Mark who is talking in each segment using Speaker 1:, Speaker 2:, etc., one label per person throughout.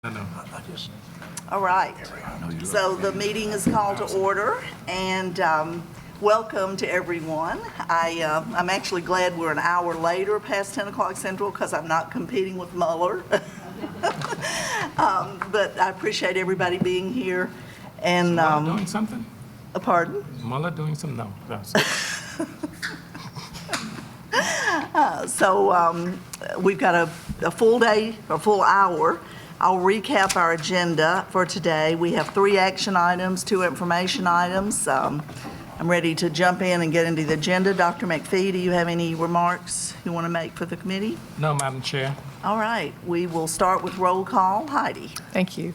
Speaker 1: All right. So the meeting is called to order, and welcome to everyone. I'm actually glad we're an hour later past 10 o'clock Central because I'm not competing with Mueller. But I appreciate everybody being here. And
Speaker 2: Mueller doing something?
Speaker 1: Pardon?
Speaker 2: Mueller doing something? No.
Speaker 1: So we've got a full day, a full hour. I'll recap our agenda for today. We have 3 action items, 2 information items. I'm ready to jump in and get into the agenda. Dr. McPhee, do you have any remarks you want to make for the committee?
Speaker 2: No, Madam Chair.
Speaker 1: All right, we will start with roll call. Heidi.
Speaker 3: Thank you.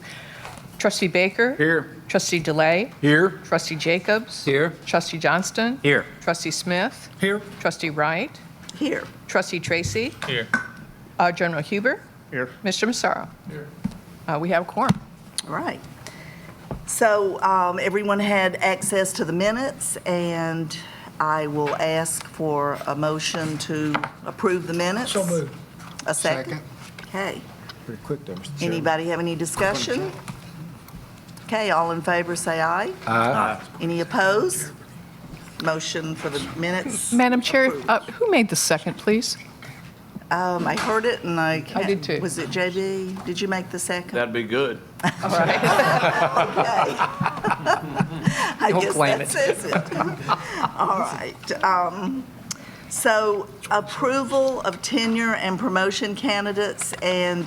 Speaker 3: Trustee Baker?
Speaker 4: Here.
Speaker 3: Trustee DeLay?
Speaker 4: Here.
Speaker 3: Trustee Jacobs?
Speaker 4: Here.
Speaker 3: Trustee Johnston?
Speaker 4: Here.
Speaker 3: Trustee Smith?
Speaker 4: Here.
Speaker 3: Trustee Wright?
Speaker 1: Here.
Speaker 3: Trustee Tracy?
Speaker 2: Here.
Speaker 3: General Huber?
Speaker 4: Here.
Speaker 3: Mr. Massaro?
Speaker 2: Here.
Speaker 3: We have a quorum.
Speaker 1: All right. So everyone had access to the minutes, and I will ask for a motion to approve the minutes.
Speaker 5: So moved.
Speaker 1: A second?
Speaker 4: Second.
Speaker 1: Okay.
Speaker 5: Pretty quick there, Mr. Chairman.
Speaker 1: Anybody have any discussion? Okay, all in favor, say aye.
Speaker 4: Aye.
Speaker 1: Any opposed? Motion for the minutes.
Speaker 3: Madam Chair, who made the second, please?
Speaker 1: I heard it, and I can't.
Speaker 3: did too.
Speaker 1: Was it JB? Did you make the second?
Speaker 4: That'd be good.
Speaker 3: All right.
Speaker 1: I
Speaker 4: Don't
Speaker 1: guess
Speaker 4: claim
Speaker 1: that
Speaker 4: it.
Speaker 1: says it. All right. So approval of tenure and promotion candidates, and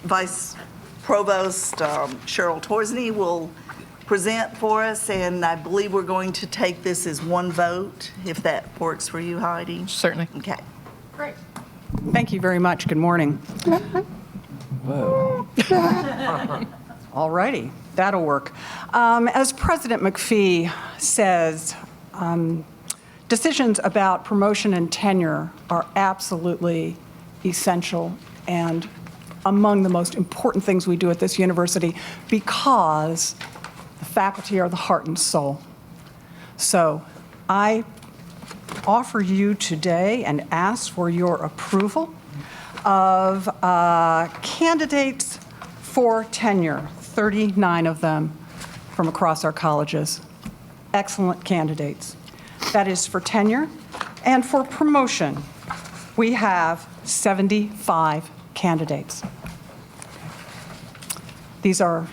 Speaker 1: Vice Provost Cheryl Torsney will present for us, and I believe we're going to take this as one vote, if that works for you, Heidi.
Speaker 3: Certainly.
Speaker 1: Okay.
Speaker 3: Great.
Speaker 6: Thank you very much. Good morning. All righty, that'll work. As President McPhee says, decisions about promotion and tenure are absolutely essential and among the most important things we do at this university because the faculty are the heart and soul. So I offer you today and ask for your approval of candidates for tenure, 39 of them from across our colleges. Excellent candidates. That is for tenure. And for promotion, we have 75 candidates. These are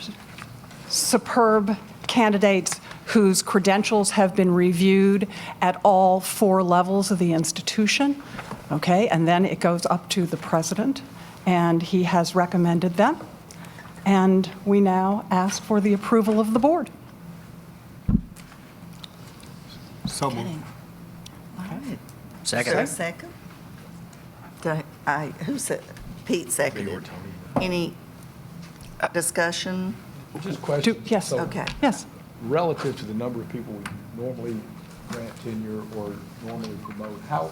Speaker 6: superb candidates whose credentials have been reviewed at all 4 levels of the institution, okay? And then it goes up to the president, and he has recommended them. And we now ask for the approval of the board.
Speaker 5: So moved.
Speaker 1: Okay. All right.
Speaker 4: Second.
Speaker 1: Is there a second? Who said? Pete seconded. Any discussion?
Speaker 5: Just a question.
Speaker 6: Yes.
Speaker 5: So,
Speaker 1: Okay.
Speaker 6: Yes.
Speaker 5: relative to the number of people we normally grant tenure or normally promote, how,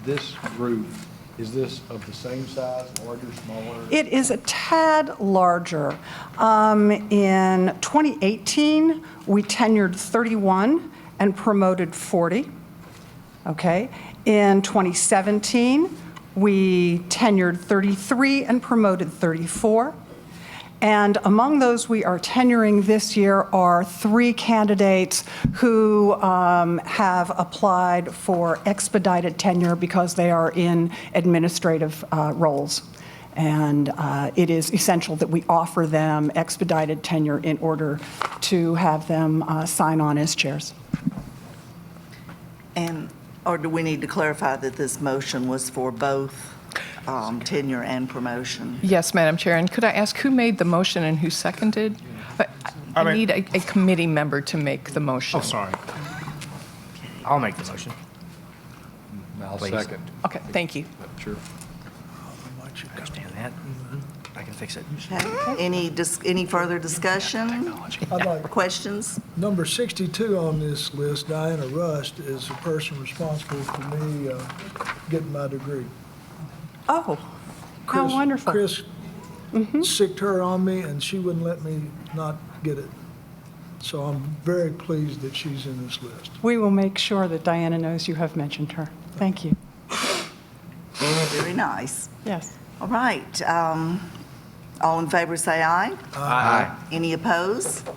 Speaker 5: this group, is this of the same size, larger, smaller?
Speaker 6: It is a tad larger. In 2018, we tenured 31 and promoted 40. Okay. In 2017, we tenured 33 and promoted 34. And among those we are tenuring this year are 3 candidates who have applied for expedited tenure because they are in administrative roles. And it is essential that we offer them expedited tenure in order to have them sign on as chairs.
Speaker 1: Or do we need to clarify that this motion was for both tenure and promotion?
Speaker 3: Yes, Madam Chair. And could I ask who made the motion and who seconded? But I need a committee member to make the motion.
Speaker 4: Oh, sorry. I'll make the motion.
Speaker 5: I'll
Speaker 4: Please.
Speaker 5: second.
Speaker 3: Okay, thank you.
Speaker 5: Sure.
Speaker 4: Understand that. I can fix it.
Speaker 1: Okay. Any further discussion
Speaker 7: I'd
Speaker 1: or
Speaker 7: like,
Speaker 1: questions?
Speaker 7: number 62 on this list, Diana Rust, is the person responsible for me getting my degree.
Speaker 6: Oh, how
Speaker 7: Chris-
Speaker 6: wonderful.
Speaker 7: Chris sicked her on me, and she wouldn't let me not get it. So I'm very pleased that she's in this list.
Speaker 6: We will make sure that Diana knows you have mentioned her. Thank you.
Speaker 1: Very nice.
Speaker 6: Yes.
Speaker 1: All right. All in favor, say aye.
Speaker 4: Aye.
Speaker 1: Any opposed?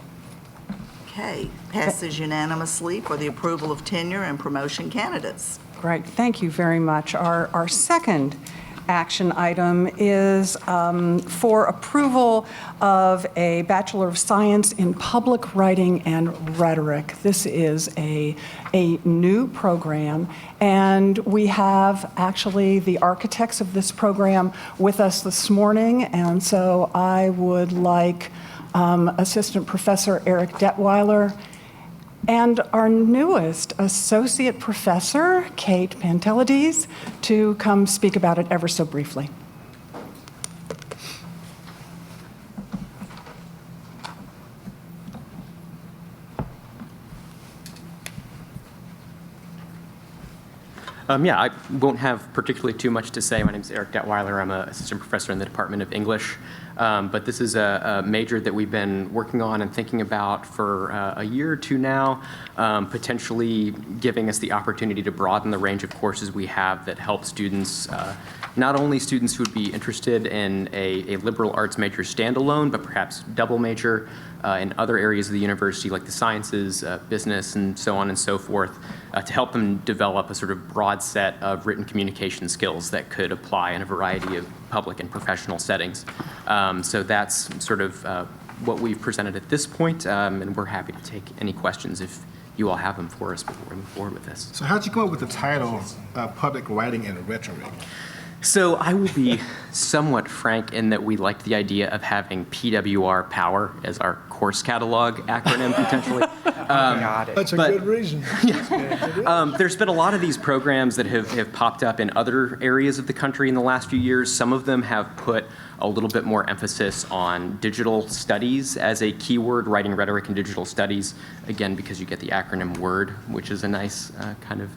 Speaker 1: Okay, passes unanimously for the approval of tenure and promotion candidates.
Speaker 6: Great, thank you very much. Our second action item is for approval of a Bachelor of Science in Public Writing and Rhetoric. This is a new program, and we have actually the architects of this program with us this morning, and so I would like Assistant Professor Eric Detweiler and our newest Associate Professor, Kate Pantelides, to come speak about it ever so briefly.
Speaker 8: Yeah, I won't have particularly too much to say. My name is Eric Detweiler. I'm an assistant professor in the Department of English. But this is a major that we've been working on and thinking about for a year or two now, potentially giving us the opportunity to broaden the range of courses we have that help students, not only students who would be interested in a liberal arts major standalone, but perhaps double major in other areas of the university like the sciences, business, and so on and so forth, to help them develop a sort of broad set of written communication skills that could apply in a variety of public and professional settings. So that's sort of what we've presented at this point, and we're happy to take any questions if you all have them for us before we move forward with this.
Speaker 9: So how'd you come up with the title Public Writing and Rhetoric?
Speaker 8: So I will be somewhat frank in that we liked the idea of having PWR Power as our course catalog acronym potentially.
Speaker 4: Got it.
Speaker 7: That's a
Speaker 8: But-
Speaker 7: good reason.
Speaker 8: There's been a lot of these programs that have popped up in other areas of the country in the last few years. Some of them have put a little bit more emphasis on digital studies as a keyword, writing, rhetoric, and digital studies, again, because you get the acronym WORD, which is a nice kind of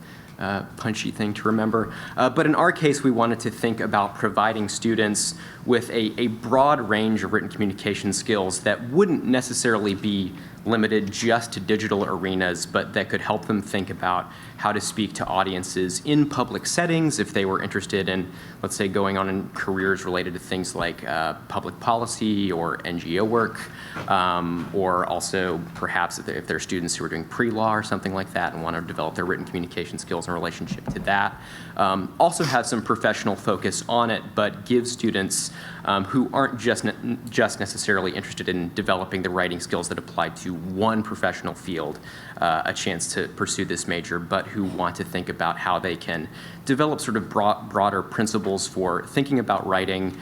Speaker 8: punchy thing to remember. But in our case, we wanted to think about providing students with a broad range of written communication skills that wouldn't necessarily be limited just to digital arenas, but that could help them think about how to speak to audiences in public settings if they were interested in, let's say, going on in careers related to things like public policy or NGO work, or also perhaps if they're students who are doing pre-law or something like that and want to develop their written communication skills in relationship to that. Also have some professional focus on it, but give students who aren't just necessarily interested in developing the writing skills that apply to one professional field a chance to pursue this major, but who want to think about how they can develop sort of broader principles for thinking about writing,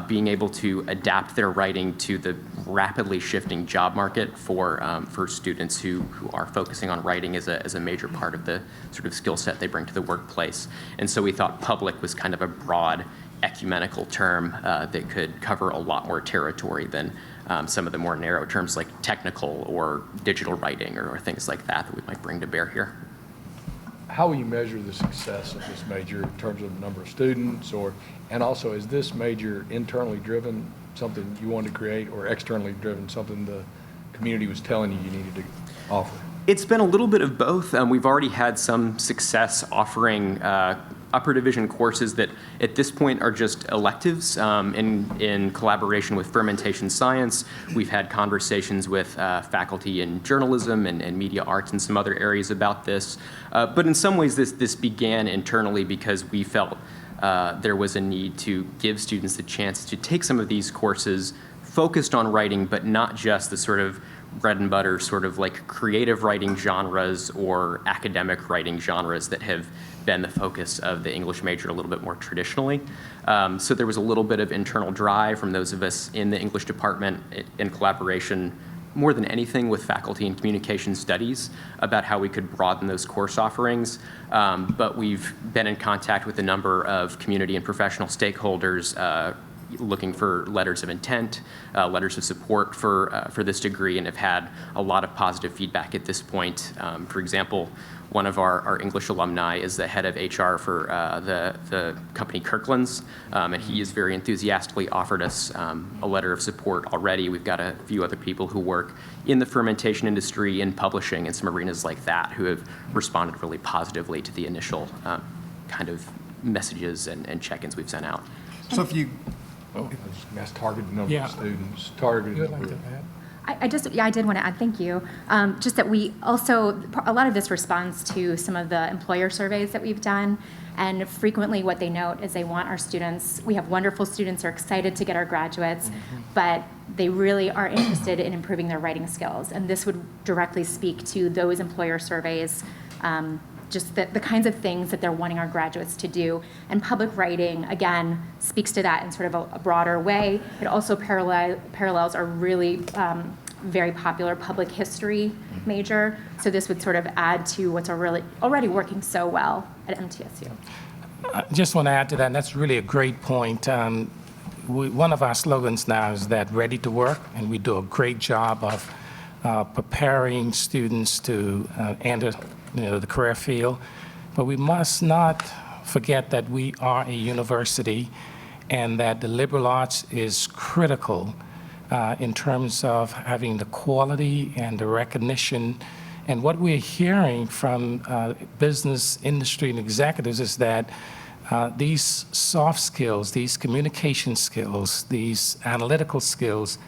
Speaker 8: being able to adapt their writing to the rapidly shifting job market for students who are focusing on writing as a major part of the sort of skill set they bring to the workplace. And so we thought public was kind of a broad ecumenical term that could cover a lot more territory than some of the more narrow terms like technical or digital writing or things like that we might bring to bear here.
Speaker 5: How will you measure the success of this major in terms of number of students, and also is this major internally driven, something you wanted to create, or externally driven, something the community was telling you needed to offer?
Speaker 8: It's been a little bit of both. We've already had some success offering upper division courses that at this point are just electives in collaboration with Fermentation Science. We've had conversations with faculty in journalism and media arts and some other areas about this. But in some ways this began internally because we felt there was a need to give students the chance to take some of these courses focused on writing, but not just the sort of bread and butter sort of like creative writing genres or academic writing genres that have been the focus of the English major a little bit more traditionally. So there was a little bit of internal drive from those of us in the English department in collaboration more than anything with faculty in communication studies about how we could broaden those course offerings. But we've been in contact with a number of community and professional stakeholders looking for letters of intent, letters of support for this degree, and have had a lot of positive feedback at this point. For example, one of our English alumni is the head of HR for the company Kirkland's, and he has very enthusiastically offered us a letter of support already. We've got a few other people who work in the fermentation industry, in publishing, and some arenas like that who have responded really positively to the initial kind of messages and check-ins we've sent out.
Speaker 9: So if you
Speaker 5: That's targeted number
Speaker 2: Yeah.
Speaker 5: of students, targeted
Speaker 2: You would like
Speaker 5: number
Speaker 2: to
Speaker 5: of.
Speaker 2: add?
Speaker 10: I did want to add, thank you. Just that we also, a lot of this responds to some of the employer surveys that we've done. And frequently what they note is they want our students, we have wonderful students who are excited to get our graduates, but they really are interested in improving their writing skills. And this would directly speak to those employer surveys, just the kinds of things that they're wanting our graduates to do. And public writing, again, speaks to that in sort of a broader way. It also parallels our really very popular public history major. So this would sort of add to what's already working so well at MTSU.
Speaker 2: I just want to add to that, and that's really a great point. One of our slogans now is that ready to work, and we do a great job of preparing students to enter the career field. But we must not forget that we are a university and that the liberal arts is critical in terms of having the quality and the recognition. And what we're hearing from business industry and executives is that these soft skills, these communication skills, these analytical skills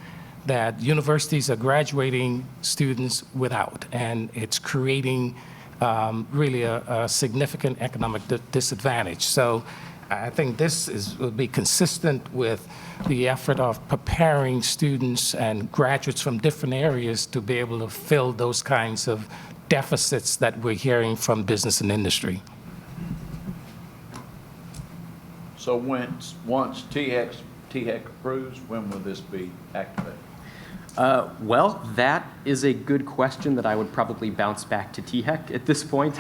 Speaker 2: that universities are graduating students without, and it's creating really a significant economic disadvantage. So I think this will be consistent with the effort of preparing students and graduates from different areas to be able to fill those kinds of deficits that we're hearing from business and industry.
Speaker 11: So once THEC approves, when will this be activated?
Speaker 8: Well, that is a good question that I would probably bounce back to THEC at this point.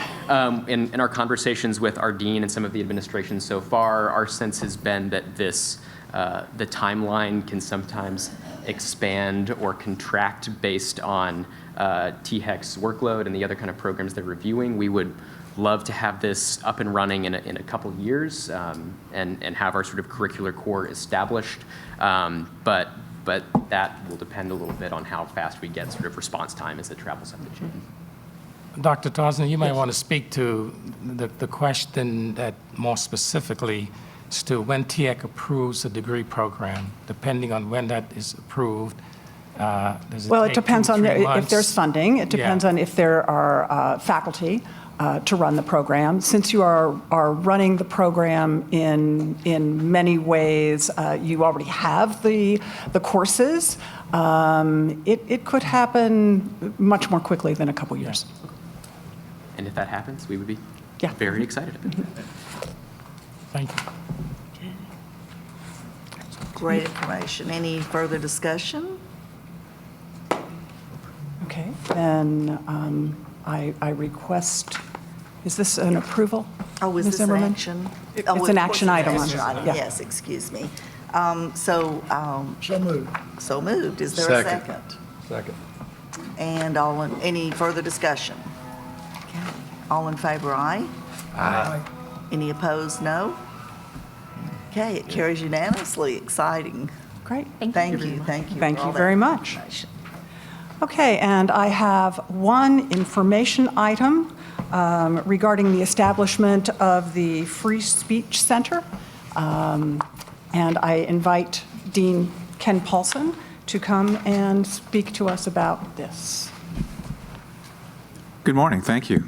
Speaker 8: In our conversations with our dean and some of the administration so far, our sense has been that the timeline can sometimes expand or contract based on THEC's workload and the other kind of programs they're reviewing. We would love to have this up and running in a couple of years and have our sort of curricular core established. But that will depend a little bit on how fast we get sort of response time as it travels up the chain.
Speaker 2: Dr. Tosner, you might want to speak to the question that more specifically as to when THEC approves a degree program, depending on when that is approved. Does
Speaker 6: Well, it
Speaker 2: take
Speaker 6: depends
Speaker 2: 2,
Speaker 6: on
Speaker 2: 3
Speaker 6: if
Speaker 2: months?
Speaker 6: there's funding. It depends
Speaker 2: Yeah.
Speaker 6: on if there are faculty to run the program. Since you are running the program in many ways, you already have the courses. It could happen much more quickly than a couple years.
Speaker 8: And if that happens, we would be
Speaker 6: Yeah.
Speaker 8: very excited about it.
Speaker 2: Thank you.
Speaker 1: Great information. Any further discussion?
Speaker 6: Okay, then I request, is this an approval?
Speaker 1: Oh, is
Speaker 6: Ms.
Speaker 1: this an
Speaker 6: Zimmerman?
Speaker 1: action?
Speaker 6: It's
Speaker 1: Oh, of
Speaker 6: an
Speaker 1: course
Speaker 6: action
Speaker 1: it's
Speaker 6: item.
Speaker 1: action item.
Speaker 6: Yeah.
Speaker 1: Yes, excuse me.
Speaker 7: So moved.
Speaker 1: So moved. Is there a second?
Speaker 5: Second.
Speaker 1: And any further discussion? Okay. All in favor, aye?
Speaker 7: Aye.
Speaker 1: Any opposed, no? Okay, it carries unanimously. Exciting.
Speaker 6: Great.
Speaker 1: Thank you. Thank you.
Speaker 6: Thank
Speaker 1: for all
Speaker 6: you
Speaker 1: that
Speaker 6: very much.
Speaker 1: information.
Speaker 6: Okay, and I have one information item regarding the establishment of the Free Speech Center. And I invite Dean Ken Paulson to come and speak to us about this.
Speaker 12: Good morning, thank you.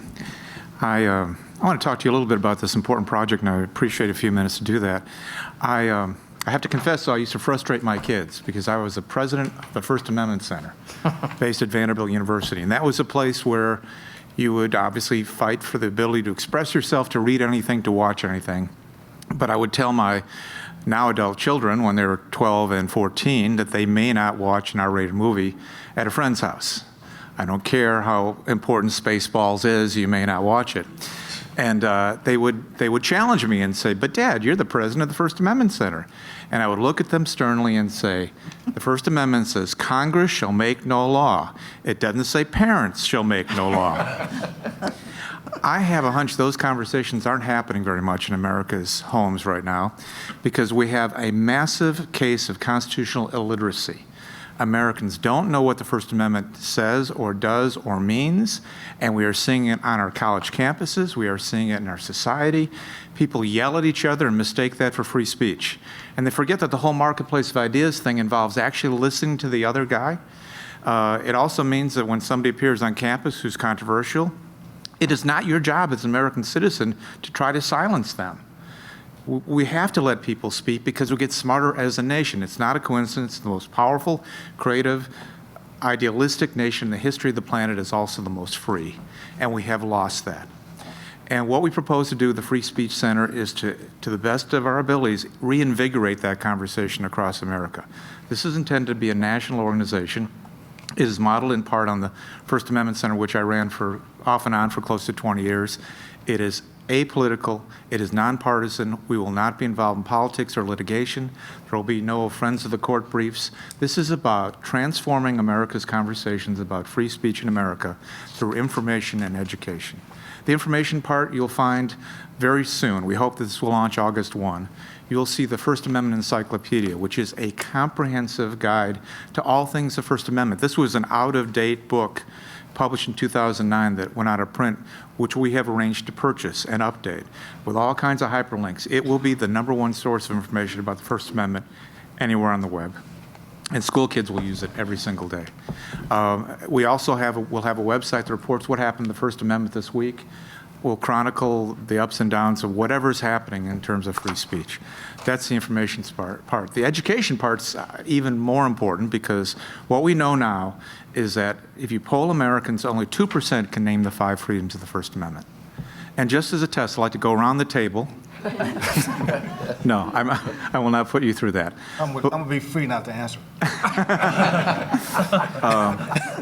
Speaker 12: I want to talk to you a little bit about this important project, and I appreciate a few minutes to do that. I have to confess, I used to frustrate my kids because I was the president of the First Amendment Center based at Vanderbilt University, and that was a place where you would obviously fight for the ability to express yourself, to read anything, to watch anything. But I would tell my now adult children when they were 12 and 14 that they may not watch an R-rated movie at a friend's house. I don't care how important Spaceballs is, you may not watch it. And they would challenge me and say, but Dad, you're the president of the First Amendment Center. And I would look at them sternly and say, the First Amendment says, Congress shall make no law. It doesn't say parents shall make no law. I have a hunch those conversations aren't happening very much in America's homes right now because we have a massive case of constitutional illiteracy. Americans don't know what the First Amendment says or does or means, and we are seeing it on our college campuses. We are seeing it in our society. People yell at each other and mistake that for free speech. And they forget that the whole marketplace of ideas thing involves actually listening to the other guy. It also means that when somebody appears on campus who's controversial, it is not your job as an American citizen to try to silence them. We have to let people speak because we get smarter as a nation. It's not a coincidence. The most powerful, creative, idealistic nation in the history of the planet is also the most free, and we have lost that. And what we propose to do with the Free Speech Center is to the best of our abilities, reinvigorate that conversation across America. This is intended to be a national organization. It is modeled in part on the First Amendment Center, which I ran for off and on for close to 20 years. It is apolitical. It is nonpartisan. We will not be involved in politics or litigation. There will be no friends of the court briefs. This is about transforming America's conversations about free speech in America through information and education. The information part you'll find very soon. We hope this will launch August 1. You'll see the First Amendment Encyclopedia, which is a comprehensive guide to all things the First Amendment. This was an out-of-date book published in 2009 that went out of print, which we have arranged to purchase and update with all kinds of hyperlinks. It will be the #1 source of information about the First Amendment anywhere on the web. And school kids will use it every single day. We also will have a website that reports what happened to the First Amendment this week. We'll chronicle the ups and downs of whatever's happening in terms of free speech. That's the information part. The education part's even more important because what we know now is that if you poll Americans, only 2% can name the 5 freedoms of the First Amendment. And just as a test, I'd like to go around the table. No, I will not put you through that.
Speaker 9: I'm going to be free not to answer.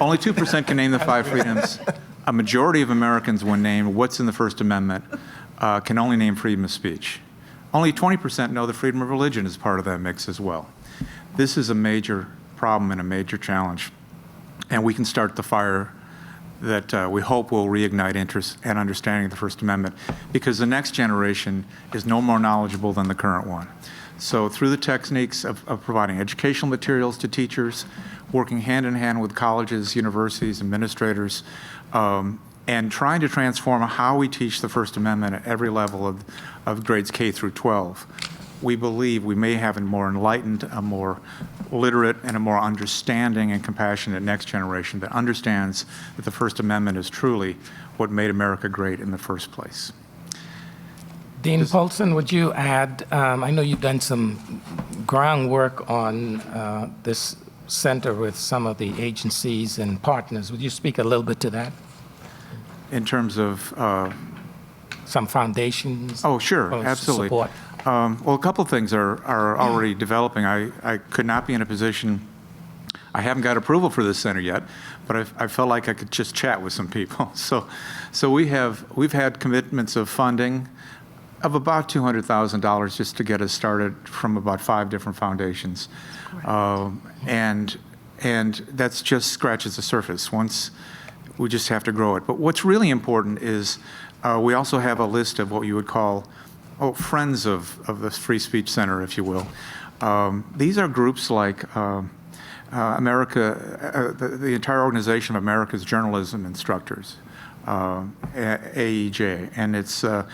Speaker 12: Only 2% can name the 5 freedoms. A majority of Americans, when named what's in the First Amendment, can only name freedom of speech. Only 20% know the freedom of religion is part of that mix as well. This is a major problem and a major challenge, and we can start the fire that we hope will reignite interest and understanding of the First Amendment, because the next generation is no more knowledgeable than the current one. So through the techniques of providing educational materials to teachers, working hand in hand with colleges, universities, administrators, and trying to transform how we teach the First Amendment at every level of grades K through 12, we believe we may have a more enlightened, a more literate, and a more understanding and compassionate next generation that understands that the First Amendment is truly what made America great in the first place.
Speaker 2: Dean Paulson, would you add, I know you've done some groundwork on this center with some of the agencies and partners. Would you speak a little bit to that?
Speaker 12: In terms of?
Speaker 2: Some foundations?
Speaker 12: Oh, sure, absolutely.
Speaker 2: Support.
Speaker 12: Well, a couple of things are already developing. I could not be in a position, I haven't got approval for this center yet, but I felt like I could just chat with some people. So we've had commitments of funding of about $200,000 just to get us started from about 5 different foundations. And that's just scratches the surface. Once we just have to grow it. But what's really important is we also have a list of what you would call friends of the Free Speech Center, if you will. These are groups like America, the entire organization of America's Journalism Instructors, AEJ, and it's the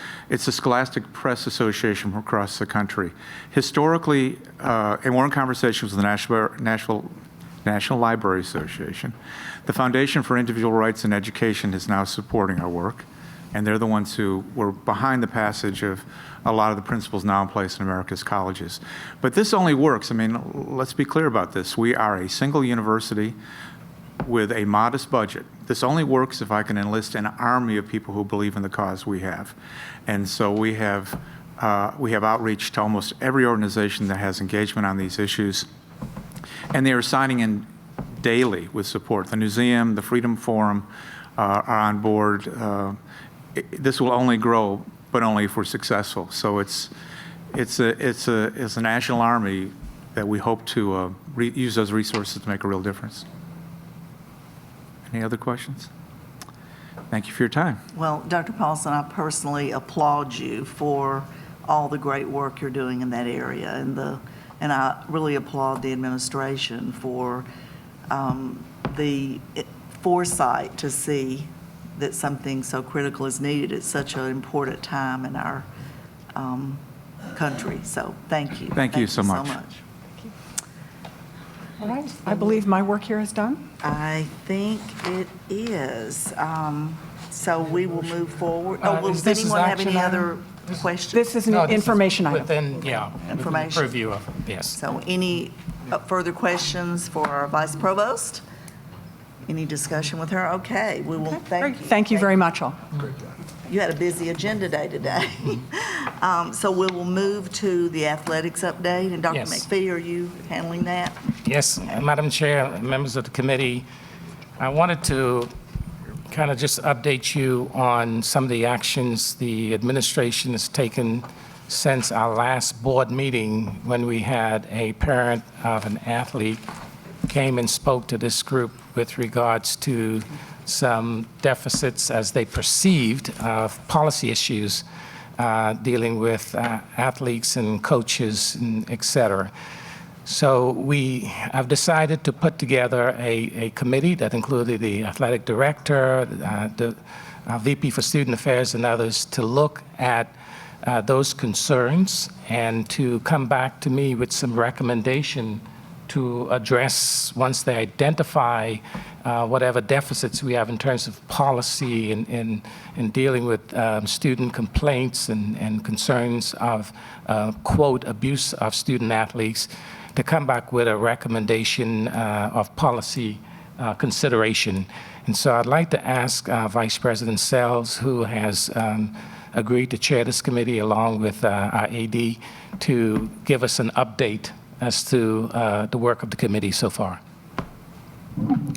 Speaker 12: Scholastic Press Association from across the country. Historically, and we're in conversations with the National Library Association. The Foundation for Individual Rights in Education is now supporting our work, and they're the ones who were behind the passage of a lot of the principles now in place in America's colleges. But this only works, I mean, let's be clear about this. We are a single university with a modest budget. This only works if I can enlist an army of people who believe in the cause we have. And so we have outreach to almost every organization that has engagement on these issues. And they are signing in daily with support. The Newseum, the Freedom Forum are on board. This will only grow, but only if we're successful. So it's a national army that we hope to use those resources to make a real difference. Any other questions? Thank you for your time.
Speaker 1: Well, Dr. Paulson, I personally applaud you for all the great work you're doing in that area, and I really applaud the administration for the foresight to see that something so critical is needed at such an important time in our country. So thank you.
Speaker 12: Thank you so much.
Speaker 6: All right, I believe my work here is done.
Speaker 1: I think it is. So we will move forward. Oh,
Speaker 2: Is
Speaker 1: does
Speaker 2: this
Speaker 1: anyone have any
Speaker 2: action
Speaker 1: other
Speaker 2: item?
Speaker 1: questions?
Speaker 6: This is an
Speaker 2: No, this is
Speaker 6: information item.
Speaker 2: Within, yeah. within
Speaker 1: Information.
Speaker 2: Purview of, yes.
Speaker 1: So any further questions for our Vice Provost? Any discussion with her? Okay, we will thank you.
Speaker 6: Thank you very much, all.
Speaker 1: You had a busy agenda day today. So we will move to the athletics update. And Dr.
Speaker 2: Yes.
Speaker 1: McPhee, are you handling that?
Speaker 2: Yes, Madam Chair, members of the committee, I wanted to kind of just update you on some of the actions the administration has taken since our last board meeting when we had a parent of an athlete came and spoke to this group with regards to some deficits as they perceived of policy issues dealing with athletes and coaches, and et cetera. So we have decided to put together a committee that included the athletic director, the VP for Student Affairs, and others to look at those concerns and to come back to me with some recommendation to address, once they identify whatever deficits we have in terms of policy in dealing with student complaints and concerns of, quote, abuse of student athletes, to come back with a recommendation of policy consideration. And so I'd like to ask Vice President Sells, who has agreed to chair this committee along with our AD, to give us an update as to the work of the committee so far.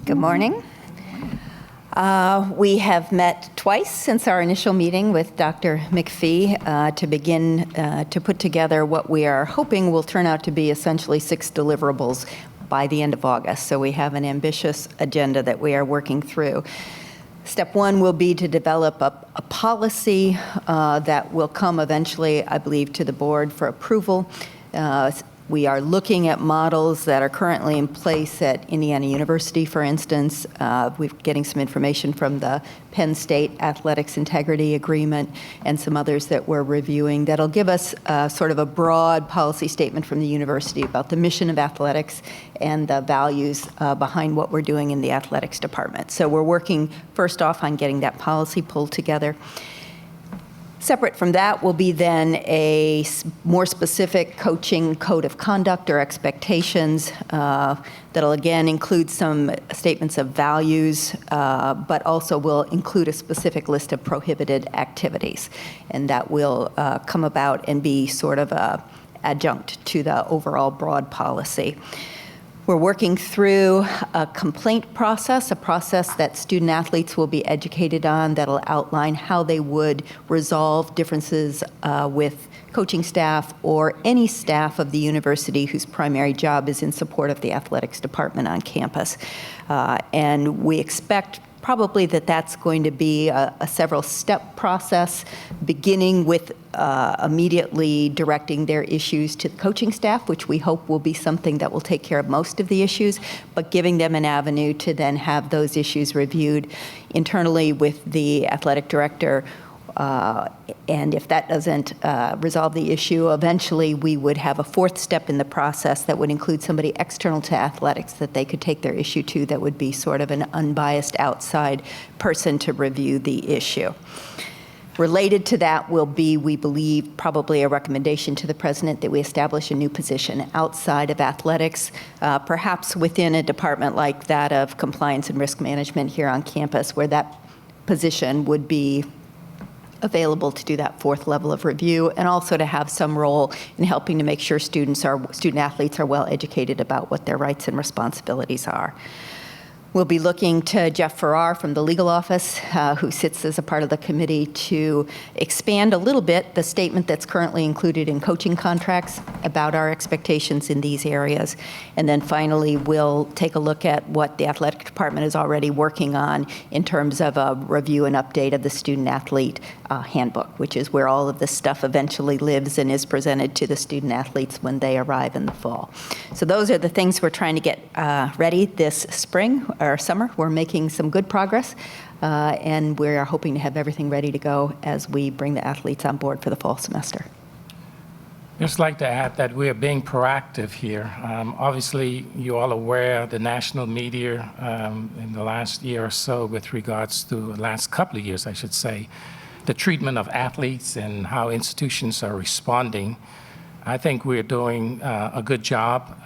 Speaker 13: Good morning. We have met twice since our initial meeting with Dr. McPhee to begin to put together what we are hoping will turn out to be essentially 6 deliverables by the end of August. So we have an ambitious agenda that we are working through. Step 1 will be to develop a policy that will come eventually, I believe, to the board for approval. We are looking at models that are currently in place at Indiana University, for instance. We're getting some information from the Penn State Athletics Integrity Agreement and some others that we're reviewing that'll give us sort of a broad policy statement from the university about the mission of athletics and the values behind what we're doing in the athletics department. So we're working first off on getting that policy pulled together. Separate from that will be then a more specific coaching code of conduct or expectations that'll again include some statements of values, but also will include a specific list of prohibited activities. And that will come about and be sort of a adjunct to the overall broad policy. We're working through a complaint process, a process that student athletes will be educated on that'll outline how they would resolve differences with coaching staff or any staff of the university whose primary job is in support of the athletics department on campus. And we expect probably that's going to be a several-step process, beginning with immediately directing their issues to the coaching staff, which we hope will be something that will take care of most of the issues, but giving them an avenue to then have those issues reviewed internally with the athletic director. And if that doesn't resolve the issue, eventually we would have a 4th step in the process that would include somebody external to athletics that they could take their issue to, that would be sort of an unbiased outside person to review the issue. Related to that will be, we believe, probably a recommendation to the president that we establish a new position outside of athletics, perhaps within a department like that of compliance and risk management here on campus, where that position would be available to do that 4th level of review, and also to have some role in helping to make sure student athletes are well educated about what their rights and responsibilities are. We'll be looking to Jeff Farrar from the legal office, who sits as a part of the committee, to expand a little bit the statement that's currently included in coaching contracts about our expectations in these areas. And then finally, we'll take a look at what the athletic department is already working on in terms of a review and update of the student-athlete handbook, which is where all of this stuff eventually lives and is presented to the student-athletes when they arrive in the fall. So those are the things we're trying to get ready this spring or summer. We're making some good progress, and we're hoping to have everything ready to go as we bring the athletes on board for the fall semester.
Speaker 2: Just like to add that we are being proactive here. Obviously, you're all aware of the national media in the last year or so with regards to the last couple of years, I should say, the treatment of athletes and how institutions are responding. I think we're doing a good job,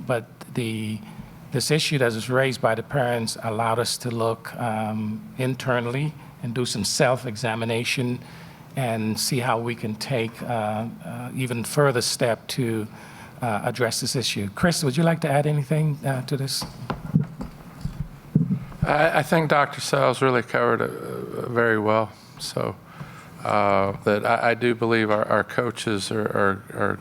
Speaker 2: but this issue that was raised by the parents allowed us to look internally and do some self-examination and see how we can take even further step to address this issue. Chris, would you like to add anything to this?
Speaker 14: I think Dr. Sells really covered it very well. So that I do believe our coaches are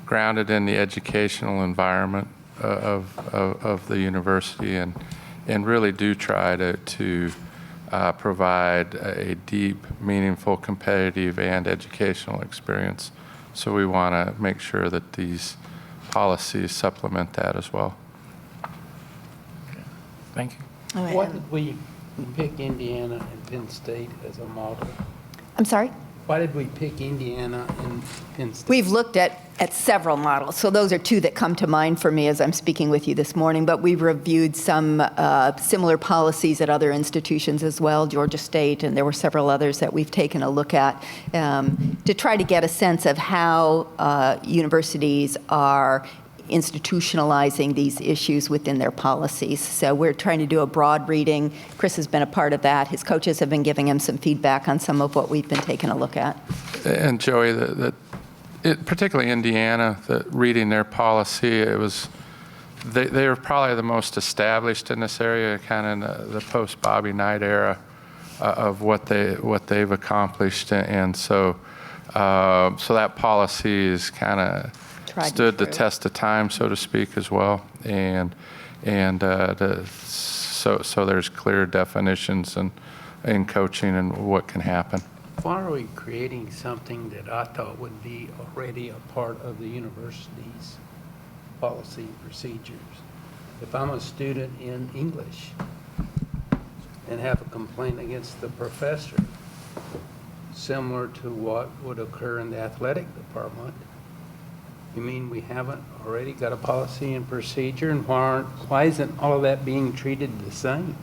Speaker 14: grounded in the educational environment of the university and really do try to provide a deep, meaningful, competitive, and educational experience. So we want to make sure that these policies supplement that as well.
Speaker 2: Thank you.
Speaker 4: Why did we pick Indiana and Penn State as a model?
Speaker 13: I'm sorry?
Speaker 4: Why did we pick Indiana and Penn State?
Speaker 13: We've looked at several models. So those are two that come to mind for me as I'm speaking with you this morning, but we've reviewed some similar policies at other institutions as well, Georgia State, and there were several others that we've taken a look at to try to get a sense of how universities are institutionalizing these issues within their policies. So we're trying to do a broad reading. Chris has been a part of that. His coaches have been giving him some feedback on some of what we've been taking a look at.
Speaker 14: And Joey, particularly Indiana, reading their policy, they were probably the most established in this area, kind of in the post-Bobby Knight era of what they've accomplished, and so that policy is kind of stood the test of time, so to speak, as well, and so there's clear definitions in coaching and what can happen.
Speaker 4: Why are we creating something that I thought would be already a part of the university's policy and procedures? If I'm a student in English and have a complaint against the professor, similar to what would occur in the athletic department, you mean we haven't already got a policy and procedure, and why isn't all of that being treated the same?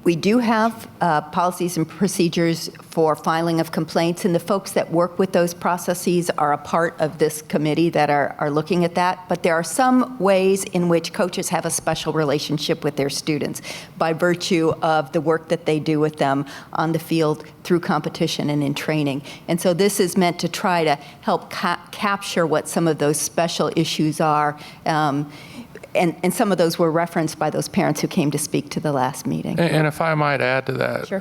Speaker 13: We do have policies and procedures for filing of complaints, and the folks that work with those processes are a part of this committee that are looking at that. But there are some ways in which coaches have a special relationship with their students by virtue of the work that they do with them on the field through competition and in training. And so this is meant to try to help capture what some of those special issues are. And some of those were referenced by those parents who came to speak to the last meeting.
Speaker 14: And if I might add to that,
Speaker 13: sure.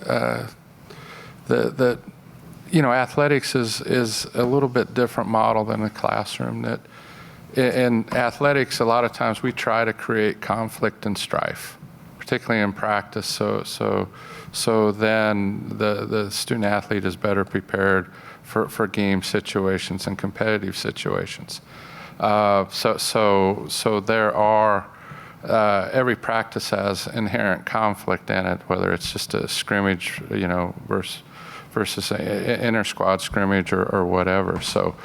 Speaker 14: Athletics is a little bit different model than the classroom. That in athletics, a lot of times we try to create conflict and strife, particularly in practice. So then the student athlete is better prepared for game situations and competitive situations. So there are, every practice has inherent conflict in it, whether it's just a scrimmage, versus an inter-squad scrimmage or whatever. So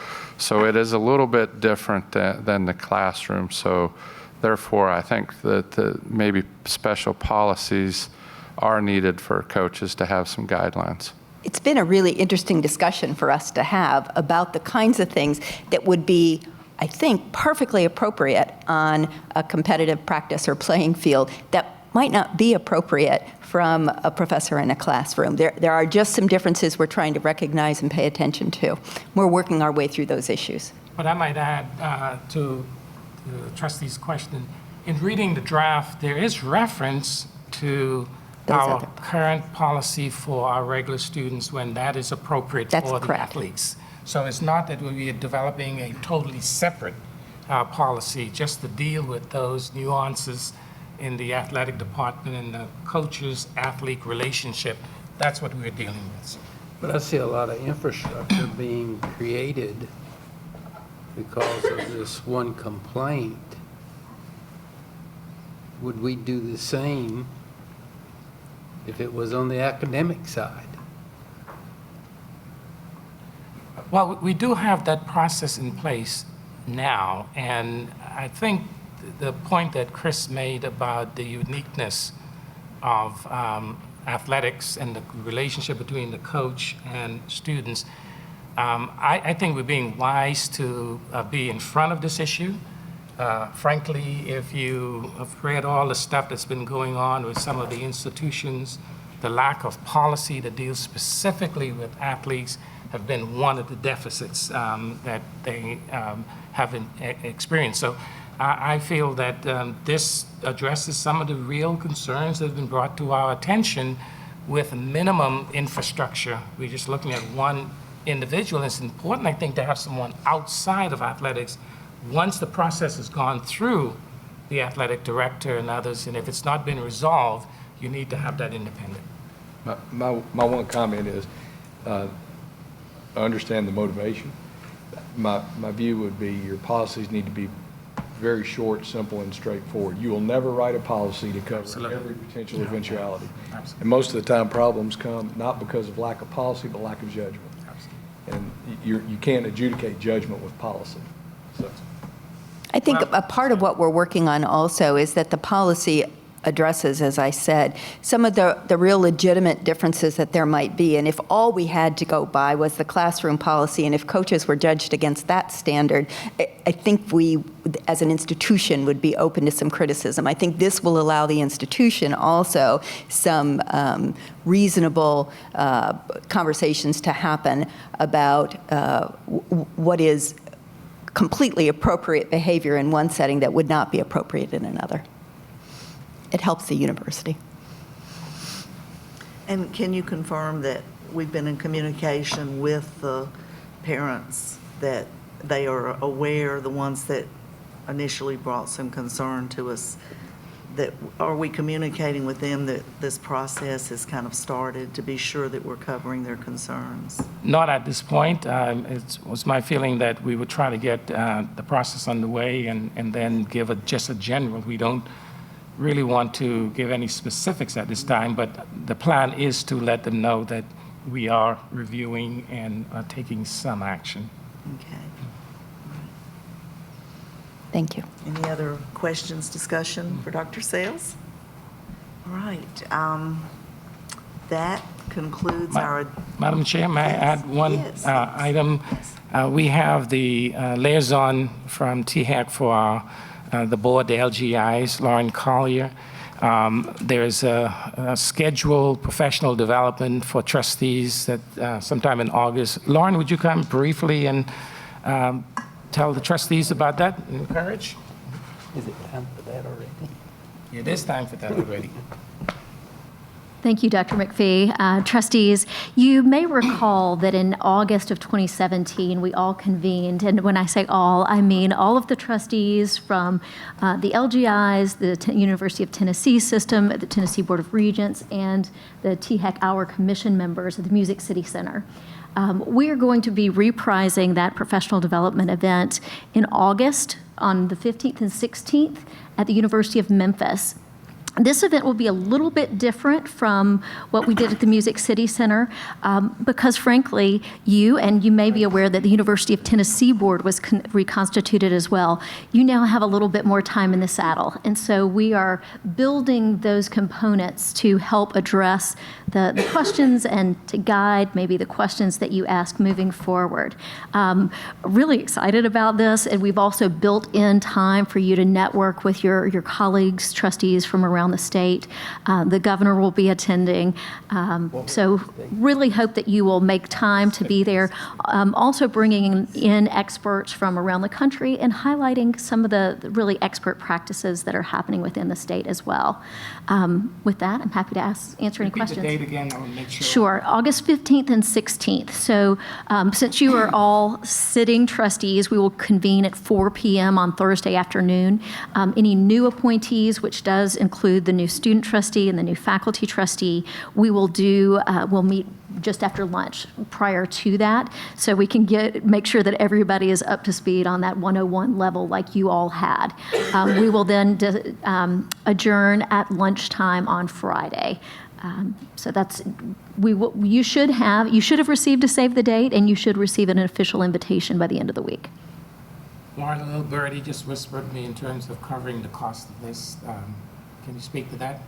Speaker 14: it is a little bit different than the classroom. So therefore, I think that maybe special policies are needed for coaches to have some guidelines.
Speaker 13: It's been a really interesting discussion for us to have about the kinds of things that would be, I think, perfectly appropriate on a competitive practice or playing field that might not be appropriate from a professor in a classroom. There are just some differences we're trying to recognize and pay attention to. We're working our way through those issues.
Speaker 2: But I might add to the trustee's question, in reading the draft, there is reference to
Speaker 13: Those
Speaker 2: our
Speaker 13: other-
Speaker 2: current policy for our regular students when that is appropriate
Speaker 13: That's
Speaker 2: for the
Speaker 13: correct.
Speaker 2: athletes. So it's not that we are developing a totally separate policy, just to deal with those nuances in the athletic department and the coaches-athlete relationship. That's what we're dealing with.
Speaker 4: But I see a lot of infrastructure being created because of this one complaint. Would we do the same if it was on the academic side?
Speaker 2: Well, we do have that process in place now, and I think the point that Chris made about the uniqueness of athletics and the relationship between the coach and students, I think we're being wise to be in front of this issue. Frankly, if you have read all the stuff that's been going on with some of the institutions, the lack of policy that deals specifically with athletes have been one of the deficits that they have experienced. So I feel that this addresses some of the real concerns that have been brought to our attention with minimum infrastructure. We're just looking at one individual. It's important, I think, to have someone outside of athletics once the process has gone through the athletic director and others, and if it's not been resolved, you need to have that independent.
Speaker 5: My one comment is, I understand the motivation. My view would be your policies need to be very short, simple, and straightforward. You will never write a policy to cover
Speaker 2: Absolutely.
Speaker 5: every potential eventuality.
Speaker 2: Absolutely.
Speaker 5: And most of the time, problems come not because of lack of policy, but lack of judgment. And you can't adjudicate judgment with policy. So.
Speaker 13: I think a part of what we're working on also is that the policy addresses, as I said, some of the real legitimate differences that there might be. And if all we had to go by was the classroom policy, and if coaches were judged against that standard, I think we, as an institution, would be open to some criticism. I think this will allow the institution also some reasonable conversations to happen about what is completely appropriate behavior in one setting that would not be appropriate in another. It helps the university.
Speaker 1: And can you confirm that we've been in communication with the parents, that they are aware, the ones that initially brought some concern to us, that are we communicating with them that this process has kind of started to be sure that we're covering their concerns?
Speaker 2: Not at this point. It was my feeling that we would try to get the process underway and then give just a general. We don't really want to give any specifics at this time, but the plan is to let them know that we are reviewing and taking some action.
Speaker 1: Okay.
Speaker 13: Thank you.
Speaker 1: Any other questions, discussion for Dr. Sales? All right. That concludes our...
Speaker 2: Madam Chair, may I add one
Speaker 1: Yes.
Speaker 2: item? We have the liaison from THEC for the board, the LGIs, Lauren Collier. There's a scheduled professional development for trustees that sometime in August. Lauren, would you come briefly and tell the trustees about that and encourage?
Speaker 4: Is it time for that already?
Speaker 2: It is time for that already.
Speaker 10: Thank you, Dr. McPhee. Trustees, you may recall that in August of 2017, we all convened, and when I say all, I mean all of the trustees from the LGIs, the University of Tennessee system, the Tennessee Board of Regents, and the THEC Hour Commission members of the Music City Center. We are going to be reprising that professional development event in August on the 15th and 16th at the University of Memphis. This event will be a little bit different from what we did at the Music City Center because, frankly, you may be aware that the University of Tennessee Board was reconstituted as well. You now have a little bit more time in the saddle, and so we are building those components to help address the questions and to guide maybe the questions that you ask moving forward. Really excited about this, and we've also built in time for you to network with your colleagues, trustees from around
Speaker 15: around the state. The governor will be attending. So really hope that you will make time to be there. Also bringing in experts from around the country and highlighting some of the really expert practices that are happening within the state as well. With that, I'm happy to answer any questions.
Speaker 2: Repeat the date again, I will make sure.
Speaker 15: Sure, August 15th and 16th. So since you are all sitting trustees, we will convene at 4 p.m. on Thursday afternoon. Any new appointees, which does include the new student trustee and the new faculty trustee, we'll meet just after lunch prior to that, so we can make sure that everybody is up to speed on that 101 level like you all had. We will then adjourn at lunchtime on Friday. So you should have received a save the date, and you should receive an official invitation by the end of the week.
Speaker 2: Lauren, little birdie just whispered me in terms of covering the cost of this. Can you speak to that?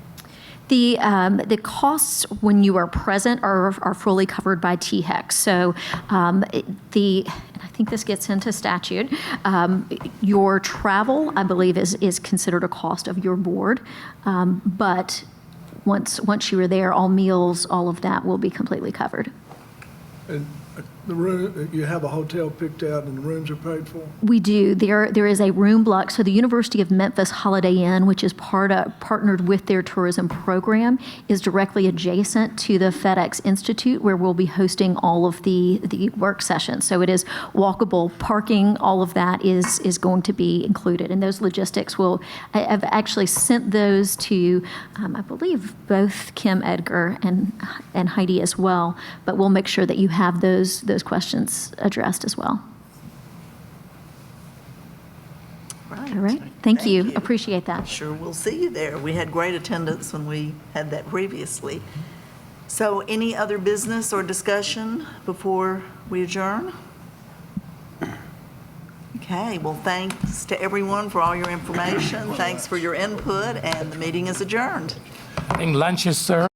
Speaker 15: The costs when you are present are fully covered by THEC. So and I think this gets into statute, your travel, I believe, is considered a cost of your board. But once you are there, all meals, all of that will be completely covered.
Speaker 7: And the room, you have a hotel picked out and the rooms are paid for?
Speaker 15: We do. There is a room block. So the University of Memphis Holiday Inn, which is partnered with their tourism program, is directly adjacent to the FedEx Institute, where we'll be hosting all of the work sessions. So it is walkable, parking, all of that is going to be included. And those logistics I've actually sent those to, I believe, both Kim Edgar and Heidi as well. But we'll make sure that you have those questions addressed as well.
Speaker 1: Right.
Speaker 15: All right. Thank you. Appreciate that.
Speaker 1: Sure, we'll see you there. We had great attendance when we had that previously. So any other business or discussion before we adjourn? Okay, well, thanks to everyone for all your information. Thanks for your input, and the meeting is adjourned.
Speaker 2: I think lunch is served.